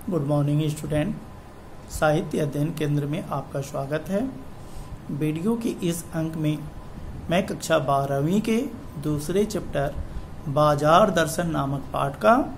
Good morning student. साहित्य अध्ययन केंद्र में आपका स्वागत है। वीडियो के इस अंक में मैं कक्षा 12वीं के दूसरे चैप्टर बाजार दर्शन नामक पाठ का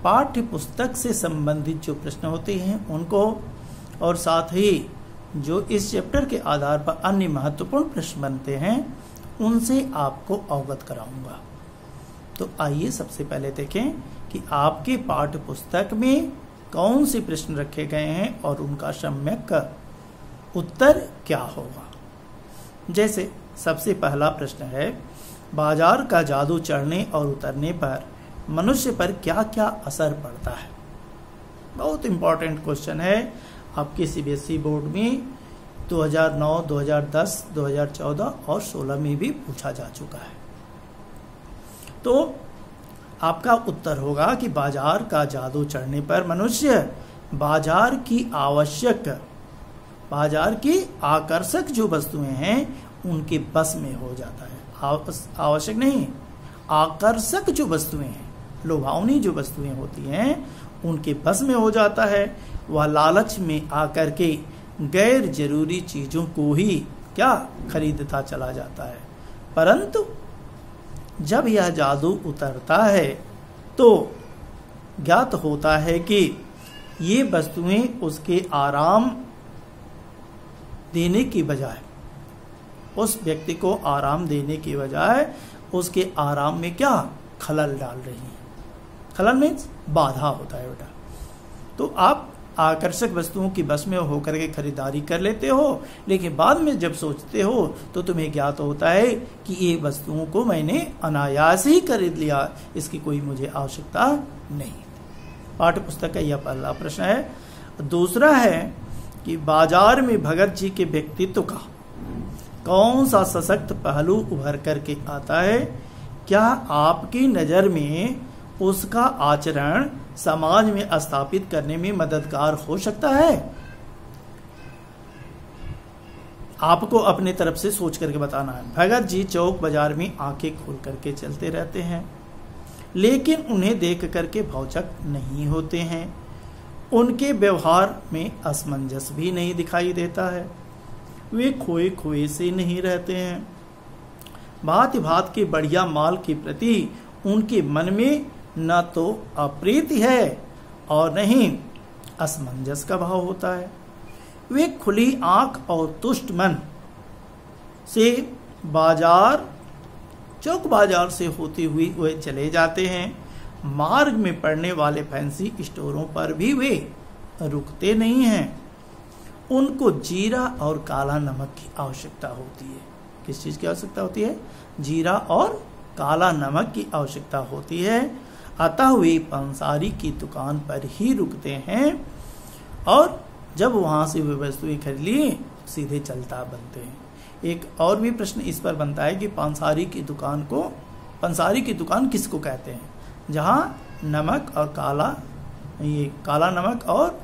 पाठ्य पुस्तक से संबंधित जो प्रश्न होते हैं उनको और साथ ही जो इस चैप्टर के आधार पर अन्य महत्वपूर्ण प्रश्न बनते हैं उनसे आपको अवगत कराऊंगा। तो आइए सबसे पहले देखें कि आपके पाठ्य पुस्तक में कौन से प्रश्न रखे गए हैं और उनका सम्यक उत्तर क्या होगा। जैसे सबसे पहला प्रश्न है, बाजार का जादू चढ़ने और उतरने पर मनुष्य पर क्या क्या असर पड़ता है। बहुत इंपॉर्टेंट क्वेश्चन है, आपके सीबीएसई बोर्ड में 2009, 2010, 2014 और 16 में भी पूछा जा चुका है। तो आपका उत्तर होगा कि बाजार का जादू चढ़ने पर मनुष्य बाजार की आकर्षक जो वस्तुएं हैं उनके बस में हो जाता है। आवश्यक नहीं, आकर्षक जो वस्तुएं हैं, लुभावनी जो वस्तुएं होती हैं उनके बस में हो जाता है। वह लालच में आकर के गैर जरूरी चीजों को ही क्या खरीदता चला जाता है। परंतु जब यह जादू उतरता है तो ज्ञात होता है कि ये वस्तुएं उसके आराम देने की बजाय, उस व्यक्ति को आराम देने की बजाय उसके आराम में क्या खलल डाल रही हैं। खलल मीन्स बाधा होता है बेटा। तो आप आकर्षक वस्तुओं की बस में होकर के खरीदारी कर लेते हो, लेकिन बाद में जब सोचते हो तो तुम्हें ज्ञात होता है कि ये वस्तुओं को मैंने अनायास ही खरीद लिया, इसकी कोई मुझे आवश्यकता नहीं। पाठ्य पुस्तक का यह पहला प्रश्न है। दूसरा है कि बाजार में भगत जी के व्यक्तित्व का कौन सा सशक्त पहलू उभर करके आता है। क्या आपकी नजर में उसका आचरण समाज में स्थापित करने में मददगार हो सकता है। आपको अपने तरफ से सोच करके बताना है। भगत जी चौक बाजार में आंखें खोल करके चलते रहते हैं, लेकिन उन्हें देख करके भौचक नहीं होते हैं। उनके व्यवहार में असमंजस भी नहीं दिखाई देता है। वे खोए खोए से नहीं रहते हैं। भांति भांति के बढ़िया माल के प्रति उनके मन में न तो अप्रीति है और नहीं असमंजस का भाव होता है। वे खुली आंख और तुष्ट मन से चौक बाजार से होते हुए वे चले जाते हैं। मार्ग में पड़ने वाले फैंसी स्टोरों पर भी वे रुकते नहीं हैं। उनको जीरा और काला नमक की आवश्यकता होती है। किस चीज की आवश्यकता होती है? जीरा और काला नमक की आवश्यकता होती है। अतः वे पंसारी की दुकान पर ही रुकते हैं और जब वहां से वे वस्तुएं खरीद लिए सीधे चलता बनते हैं। एक और भी प्रश्न इस पर बनता है कि पंसारी की दुकान किसको कहते हैं? जहां नमक और काला नमक और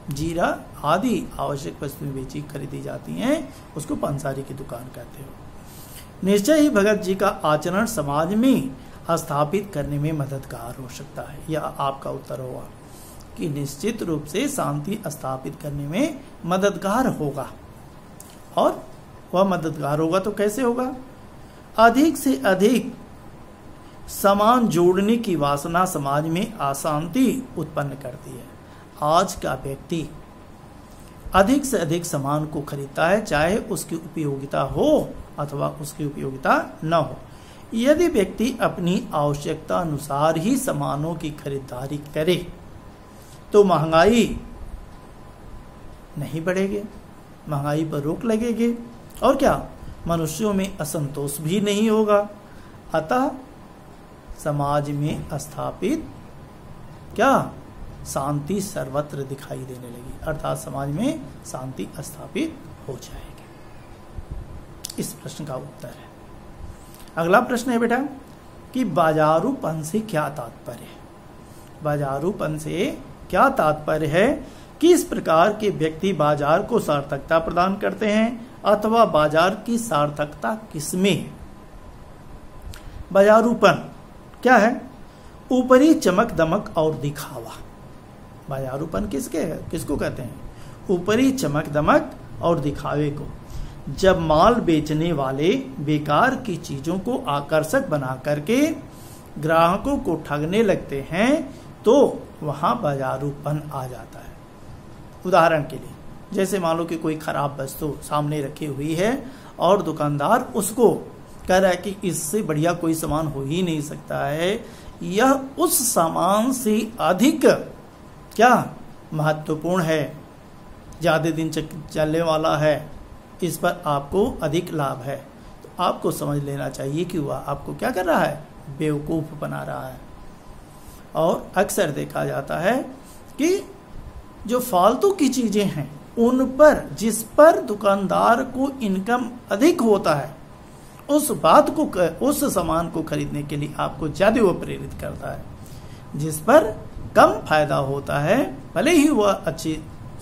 जीरा आदि आवश्यक वस्तुएं बेची खरीदी जाती हैं, उसको पंसारी की दुकान कहते हो। निश्चय ही भगत जी का आचरण समाज में स्थापित करने में मददगार हो सकता है। यह आपका उत्तर होगा कि निश्चित रूप से शांति स्थापित करने में मददगार होगा। और वह मददगार होगा तो कैसे होगा? अधिक से अधिक सामान जोड़ने की वासना समाज में अशांति उत्पन्न करती है। आज का व्यक्ति अधिक से अधिक सामान को खरीदता है, चाहे उसकी उपयोगिता हो अथवा उसकी उपयोगिता न हो। यदि व्यक्ति अपनी आवश्यकता अनुसार ही सामानों की खरीदारी करे तो महंगाई नहीं बढ़ेगी, महंगाई पर रोक लगेगी और क्या मनुष्यों में असंतोष भी नहीं होगा। अतः समाज में स्थापित क्या शांति सर्वत्र दिखाई देने लगी, अर्थात समाज में शांति स्थापित हो जाएगी। इस प्रश्न का उत्तर है। अगला प्रश्न है बेटा कि बाजारूपन से क्या तात्पर्य है। बाजारूपन से क्या तात्पर्य है? किस प्रकार के व्यक्ति बाजार को सार्थकता प्रदान करते हैं अथवा बाजार की सार्थकता किसमें है? बाजारूपन क्या है? ऊपरी चमक दमक और दिखावा। बाजारूपन किसको कहते हैं? ऊपरी चमक दमक और दिखावे को। जब माल बेचने वाले बेकार की चीजों को आकर्षक बना करके ग्राहकों को ठगने लगते हैं तो वहां बाजारूपन आ जाता है। उदाहरण के लिए, जैसे मान लो कि कोई खराब वस्तु सामने रखी हुई है और दुकानदार उसको कह रहा है कि इससे बढ़िया कोई सामान हो ही नहीं सकता है, यह उस सामान से अधिक क्या महत्वपूर्ण है, ज्यादा दिन चलने वाला है, इस पर आपको अधिक लाभ है, तो आपको समझ लेना चाहिए कि वह आपको क्या कर रहा है? बेवकूफ बना रहा है। और अक्सर देखा जाता है कि जो फालतू की चीजें हैं उन पर, जिस पर दुकानदार को इनकम अधिक होता है, उस सामान को खरीदने के लिए आपको ज्यादा वो प्रेरित करता है। जिस पर कम फायदा होता है, भले ही वह अच्छी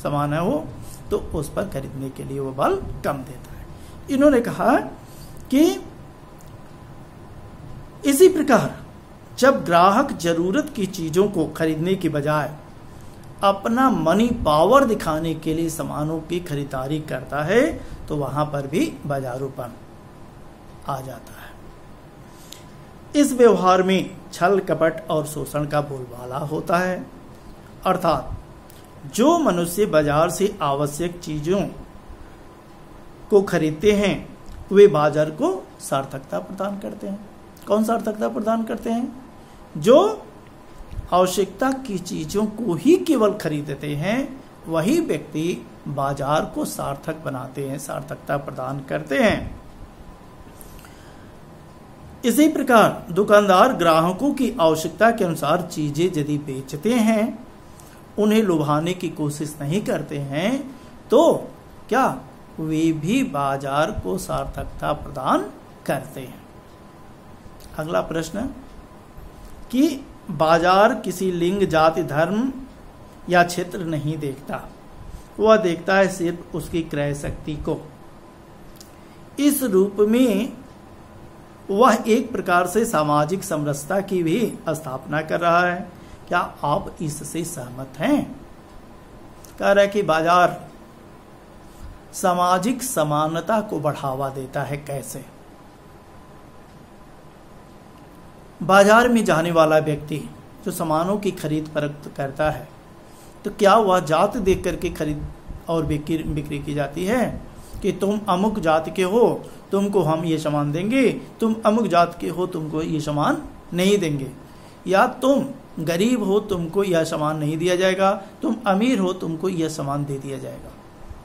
सामान है वो, तो उस पर खरीदने के लिए वो बल कम देता है। इन्होंने कहा कि इसी प्रकार जब ग्राहक जरूरत की चीजों को खरीदने की बजाय अपना मनी पावर दिखाने के लिए सामानों की खरीदारी करता है तो वहां पर भी बाजारूपन आ जाता है। इस व्यवहार में छल कपट और शोषण का बोलबाला होता है। अर्थात जो मनुष्य बाजार से आवश्यक चीजों को खरीदते हैं वे बाजार को सार्थकता प्रदान करते हैं। कौन सार्थकता प्रदान करते हैं? जो आवश्यकता की चीजों को ही केवल खरीदते हैं वही व्यक्ति बाजार को सार्थक बनाते हैं, सार्थकता प्रदान करते हैं। इसी प्रकार दुकानदार ग्राहकों की आवश्यकता के अनुसार चीजें यदि बेचते हैं, उन्हें लुभाने की कोशिश नहीं करते हैं, तो क्या वे भी बाजार को सार्थकता प्रदान करते हैं। अगला प्रश्न कि बाजार किसी लिंग, जाति, धर्म या क्षेत्र नहीं देखता, वह देखता है सिर्फ उसकी क्रय शक्ति को। इस रूप में वह एक प्रकार से सामाजिक समरसता की भी स्थापना कर रहा है। क्या आप इससे सहमत हैं? कह रहा है कि बाजार सामाजिक समानता को बढ़ावा देता है। कैसे? बाजार में जाने वाला व्यक्ति जो सामानों की खरीद फरोख्त करता है, तो क्या वह जात देख करके खरीद और बिक्री की जाती है कि तुम अमुक जात के हो, तुमको हम ये सामान देंगे, तुम अमुक जात के हो, तुमको ये सामान नहीं देंगे, या तुम गरीब हो, तुमको यह सामान नहीं दिया जाएगा, तुम अमीर हो, तुमको यह सामान दे दिया जाएगा।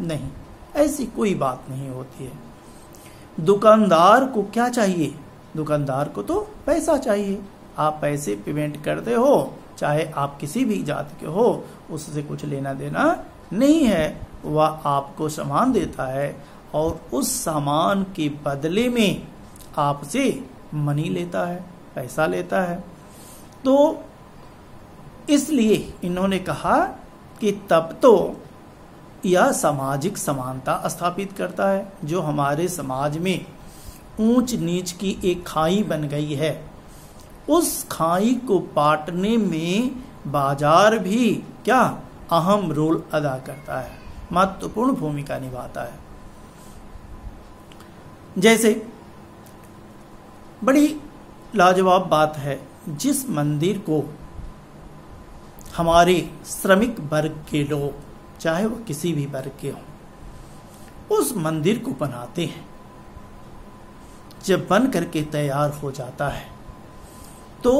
नहीं, ऐसी कोई बात नहीं होती है। दुकानदार को क्या चाहिए? दुकानदार को तो पैसा चाहिए। आप पैसे पेमेंट करते हो, चाहे आप किसी भी जात के हो, उससे कुछ लेना देना नहीं है। वह आपको सामान देता है और उस सामान के बदले में आपसे मनी लेता है, पैसा लेता है। तो इसलिए इन्होंने कहा कि तब तो यह सामाजिक समानता स्थापित करता है। जो हमारे समाज में ऊंच नीच की एक खाई बन गई है, उस खाई को पाटने में बाजार भी क्या अहम रोल अदा करता है, महत्वपूर्ण भूमिका निभाता है। जैसे बड़ी लाजवाब बात है, जिस मंदिर को हमारे श्रमिक वर्ग के लोग, चाहे वो किसी भी वर्ग के हों, उस मंदिर को बनाते हैं, जब बन करके तैयार हो जाता है तो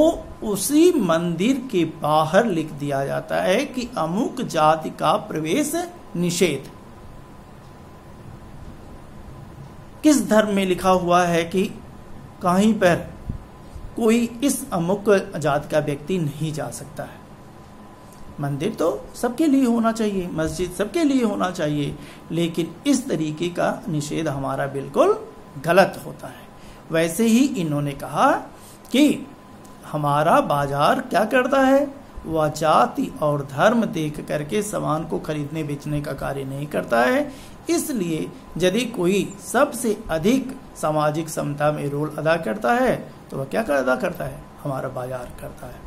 उसी मंदिर के बाहर लिख दिया जाता है कि अमुक जाति का प्रवेश निषेध। किस धर्म में लिखा हुआ है कि कहीं पर कोई इस अमुक जाति का व्यक्ति नहीं जा सकता है? मंदिर तो सबके लिए होना चाहिए, मस्जिद सबके लिए होना चाहिए, लेकिन इस तरीके का निषेध हमारा बिल्कुल गलत होता है। वैसे ही इन्होंने कहा कि हमारा बाजार क्या करता है? वह जाति और धर्म देख करके सामान को खरीदने बेचने का कार्य नहीं करता है। इसलिए यदि कोई सबसे अधिक सामाजिक समता में रोल अदा करता है तो वह क्या अदा करता है? हमारा बाजार करता है।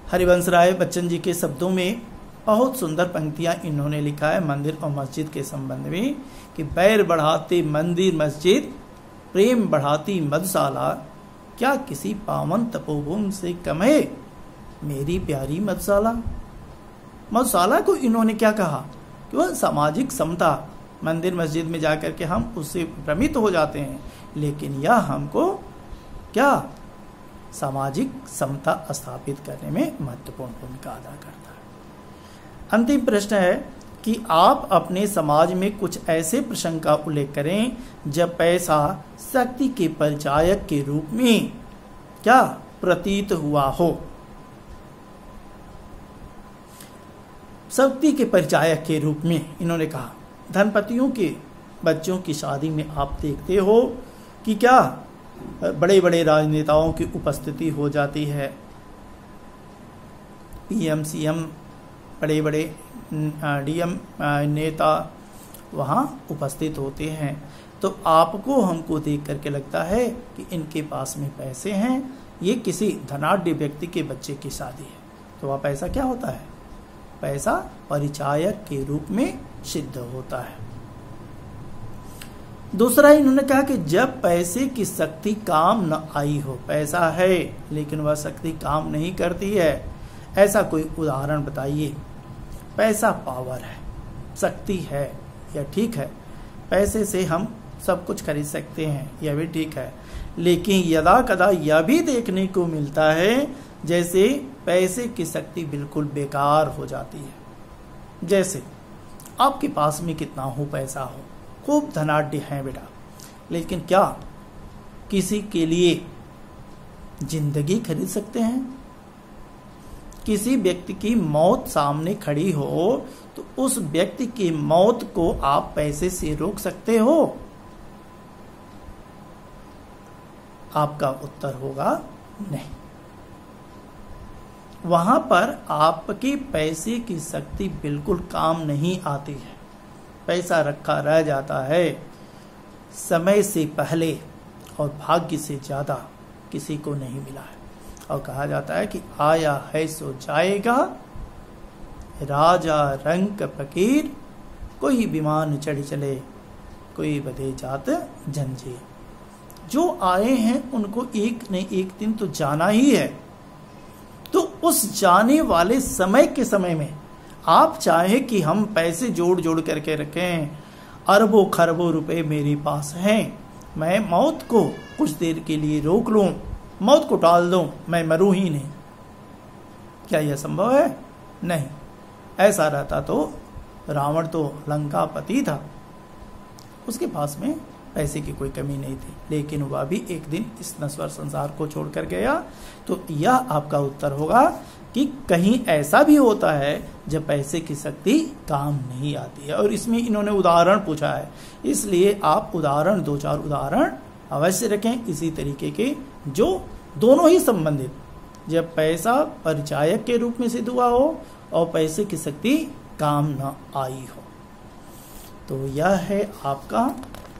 हरिवंश राय बच्चन जी के शब्दों में बहुत सुंदर पंक्तियां इन्होंने लिखा है मंदिर और मस्जिद के संबंध में कि बैर बढ़ाते मंदिर मस्जिद, प्रेम बढ़ाती मधुशाला, क्या किसी पावन तपोभूमि से कम है मेरी प्यारी मधुशाला। मधुशाला को इन्होंने क्या कहा कि वह सामाजिक समता, मंदिर मस्जिद में जाकर के हम उससे भ्रमित हो जाते हैं, लेकिन यह हमको क्या सामाजिक समता स्थापित करने में महत्वपूर्ण भूमिका अदा करता है। अंतिम प्रश्न है कि आप अपने समाज में कुछ ऐसे प्रसंग का उल्लेख करें जब पैसा शक्ति के परिचायक के रूप में क्या प्रतीत हुआ हो। शक्ति के परिचायक के रूप में इन्होंने कहा, धनपतियों के बच्चों की शादी में आप देखते हो कि क्या बड़े बड़े राजनेताओं की उपस्थिति हो जाती है, पीएम सीएम बड़े बड़े डीएम नेता वहाँ उपस्थित होते हैं, तो आपको हमको देख करके लगता है कि इनके पास में पैसे हैं, ये किसी धनाढ्य व्यक्ति के बच्चे की शादी है। तो वह पैसा क्या होता है, पैसा परिचायक के रूप में सिद्ध होता है। दूसरा इन्होंने कहा कि जब पैसे की शक्ति काम न आई हो, पैसा है लेकिन वह शक्ति काम नहीं करती है, ऐसा कोई उदाहरण बताइए। पैसा पावर है, शक्ति है, यह ठीक है, पैसे से हम सब कुछ खरीद सकते हैं, यह भी ठीक है, लेकिन यदा कदा यह भी देखने को मिलता है जैसे पैसे की शक्ति बिल्कुल बेकार हो जाती है। जैसे आपके पास में कितना हो पैसा हो, खूब धनाढ्य हैं बेटा, लेकिन क्या किसी के लिए जिंदगी खरीद सकते हैं? किसी व्यक्ति की मौत सामने खड़ी हो तो उस व्यक्ति की मौत को आप पैसे से रोक सकते हो? आपका उत्तर होगा नहीं। वहां पर आपके पैसे की शक्ति बिल्कुल काम नहीं आती है, पैसा रखा रह जाता है समय से पहले और भाग्य से ज्यादा किसी को नहीं मिला है। और कहा जाता है कि आया है सो जाएगा, राजा रंक फकीर, कोई विमान चढ़ चले, कोई बधे जात जंजीर। जो आए हैं उनको एक न एक दिन तो जाना ही है। तो उस जाने वाले समय के समय में आप चाहे कि हम पैसे जोड़ जोड़ करके रखें, अरबों खरबों रुपए मेरे पास हैं, मैं मौत को कुछ देर के लिए रोक लूं, मौत को टाल दूं, मैं मरूं ही नहीं, क्या यह संभव है? नहीं। ऐसा रहता तो रावण तो लंकापति था, उसके पास में पैसे की कोई कमी नहीं थी, लेकिन वह भी एक दिन इस नश्वर संसार को छोड़कर गया। तो यह आपका उत्तर होगा कि कहीं ऐसा भी होता है जब पैसे की शक्ति काम नहीं आती है। और इसमें इन्होंने उदाहरण पूछा है, इसलिए आप उदाहरण, दो चार उदाहरण अवश्य रखें इसी तरीके के, जो दोनों ही संबंधित, जब पैसा परिचायक के रूप में सिद्ध हुआ हो और पैसे की शक्ति काम न आई हो। तो यह है आपका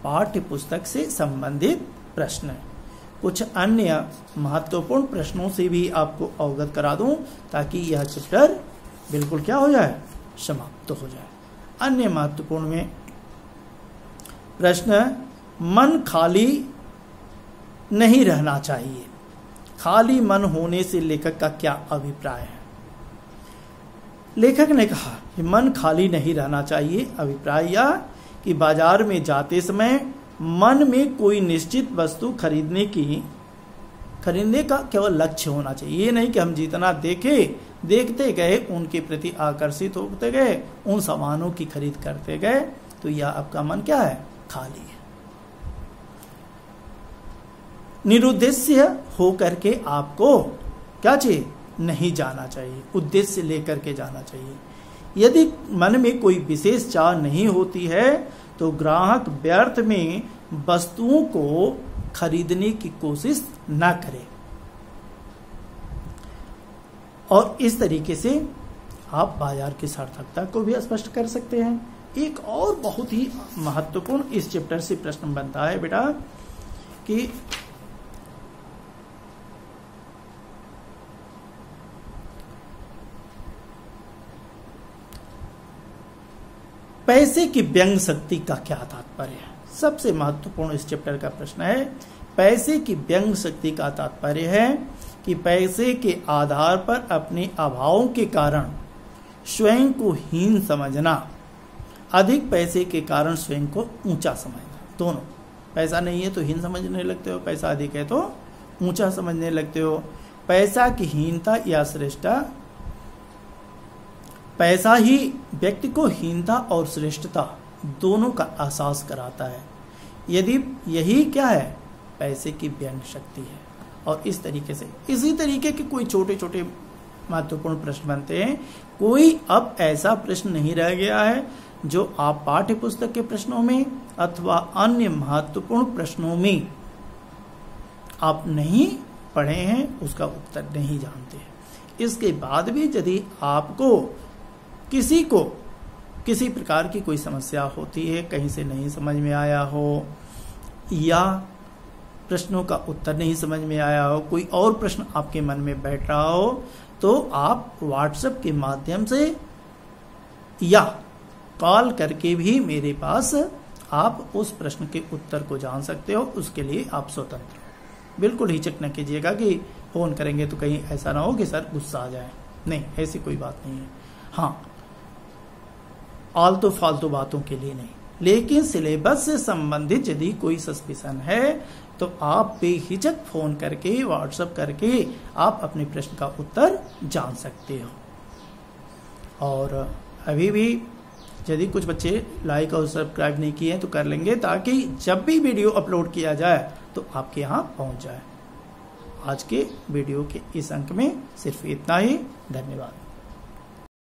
पाठ्य पुस्तक से संबंधित प्रश्न। कुछ अन्य महत्वपूर्ण प्रश्नों से भी आपको अवगत करा दूं ताकि यह चैप्टर बिल्कुल क्या हो जाए, समाप्त हो जाए। अन्य महत्वपूर्ण में प्रश्न, मन खाली नहीं रहना चाहिए, खाली मन होने से लेखक का क्या अभिप्राय है? लेखक ने कहा कि मन खाली नहीं रहना चाहिए। अभिप्राय यह कि बाजार में जाते समय मन में कोई निश्चित वस्तु खरीदने का केवल लक्ष्य होना चाहिए। ये नहीं कि हम जितना देखते गए उनके प्रति आकर्षित होते गए, उन सामानों की खरीद करते गए, तो यह आपका मन क्या है, खाली है। निरुद्देश्य हो करके आपको क्या चाहिए, नहीं जाना चाहिए, उद्देश्य लेकर के जाना चाहिए। यदि मन में कोई विशेष चाह नहीं होती है तो ग्राहक व्यर्थ में वस्तुओं को खरीदने की कोशिश ना करे। और इस तरीके से आप बाजार की सार्थकता को भी स्पष्ट कर सकते हैं। एक और बहुत ही महत्वपूर्ण इस चैप्टर से प्रश्न बनता है बेटा कि पैसे की व्यंग शक्ति का क्या तात्पर्य है? सबसे महत्वपूर्ण इस चैप्टर का प्रश्न है। पैसे की व्यंग शक्ति का तात्पर्य है कि पैसे के आधार पर अपने अभावों के कारण स्वयं को हीन समझना, अधिक पैसे के कारण स्वयं को ऊंचा समझना। दोनों, पैसा नहीं है तो हीन समझने लगते हो, पैसा अधिक है तो ऊंचा समझने लगते हो। पैसा की हीनता या श्रेष्ठता, पैसा ही व्यक्ति को हीनता और श्रेष्ठता दोनों का एहसास कराता है। यदि यही क्या है? पैसे की व्यंग शक्ति है। और इस तरीके से, इसी तरीके के कोई छोटे छोटे महत्वपूर्ण प्रश्न बनते हैं। कोई अब ऐसा प्रश्न नहीं रह गया है जो आप पाठ्य पुस्तक के प्रश्नों में अथवा अन्य महत्वपूर्ण प्रश्नों में आप नहीं पढ़े हैं, उसका उत्तर नहीं जानते हैं। इसके बाद भी यदि आपको किसी प्रकार की कोई समस्या होती है, कहीं से नहीं समझ में आया हो या प्रश्नों का उत्तर नहीं समझ में आया हो, कोई और प्रश्न आपके मन में बैठ रहा हो, तो आप व्हाट्सएप के माध्यम से या कॉल करके भी मेरे पास आप उस प्रश्न के उत्तर को जान सकते हो। उसके लिए आप स्वतंत्र हो। बिल्कुल हिचक न कीजिएगा कि फोन करेंगे तो कहीं ऐसा ना हो कि सर गुस्सा आ जाए। नहीं, ऐसी कोई बात नहीं है। हाँ, आलतू फालतू बातों के लिए नहीं, लेकिन सिलेबस से संबंधित यदि कोई सस्पिशन है तो आप बेहिचक फोन करके, व्हाट्सएप करके आप अपने प्रश्न का उत्तर जान सकते हो। और अभी भी यदि कुछ बच्चे लाइक और सब्सक्राइब नहीं किए हैं तो कर लेंगे, ताकि जब भी वीडियो अपलोड किया जाए तो आपके यहाँ पहुंच जाए। आज के वीडियो के इस अंक में सिर्फ इतना ही। धन्यवाद।